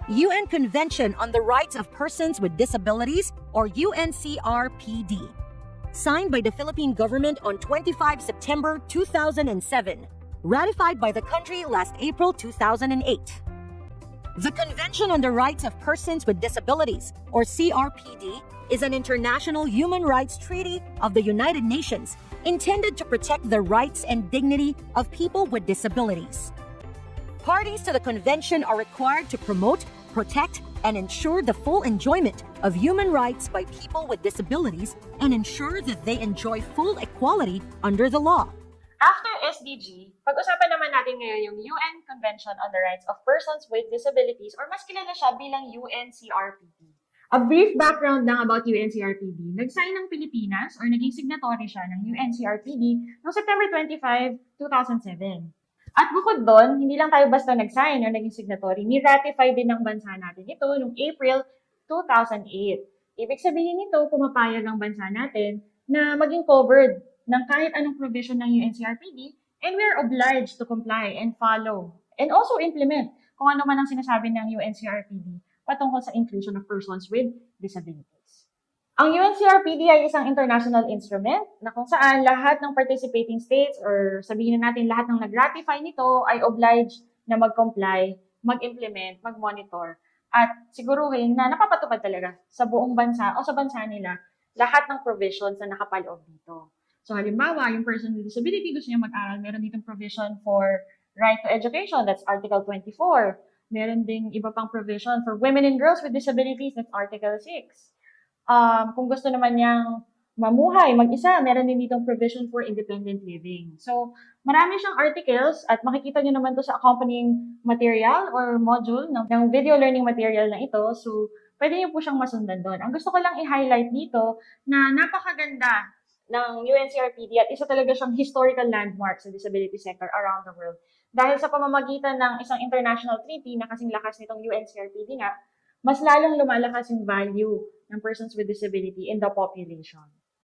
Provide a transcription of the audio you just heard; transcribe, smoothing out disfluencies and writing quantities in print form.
UN Convention on the Rights of Persons with Disabilities, or UNCRPD. Signed by the Philippine government on 25 September 2007. Ratified by the country last April 2008. The Convention on the Rights of Persons with Disabilities, or CRPD, is an international human rights treaty of the United Nations intended to protect the rights and dignity of people with disabilities. Parties to the convention are required to promote, protect, and ensure the full enjoyment of human rights by people with disabilities and ensure that they enjoy full equality under the law. After SDG, pag-usapan naman natin ngayon yung UN Convention on the Rights of Persons with Disabilities, or mas kilala siya bilang UNCRPD. A brief background lang about UNCRPD. Nag-sign ng Pilipinas or naging signatory siya ng UNCRPD noong September 25, 2007. At bukod doon, hindi lang tayo basta nag-sign or naging signatory, ni-ratify din ng bansa natin ito noong April 2008. Ibig sabihin nito, pumapayag ang bansa natin na maging covered ng kahit anong provision ng UNCRPD, and we're obliged to comply and follow and also implement kung ano man ang sinasabi ng UNCRPD patungkol sa inclusion of persons with disabilities. Ang UNCRPD ay isang international instrument na kung saan lahat ng participating states or sabihin na natin lahat ng nag-ratify nito ay obliged na mag-comply, mag-implement, mag-monitor at siguruhin na napapatupad talaga sa buong bansa o sa bansa nila lahat ng provisions na nakapaloob dito. So halimbawa, yung person with disability gusto niya mag-aral, meron ditong provision for right to education, that's Article 24. Meron ding iba pang provision for women and girls with disabilities, that's Article 6. Kung gusto naman niyang mamuhay, mag-isa, meron din ditong provision for independent living. So, marami siyang articles at makikita niyo naman to sa accompanying material or module ng video learning material na ito. So, pwede niyo po siyang masundan doon. Ang gusto ko lang i-highlight dito na napakaganda ng UNCRPD at isa talaga siyang historical landmark sa disability sector around the world. Dahil sa pamamagitan ng isang international treaty na kasing lakas nitong UNCRPD nga, mas lalong lumalakas yung value ng persons with disability in the population.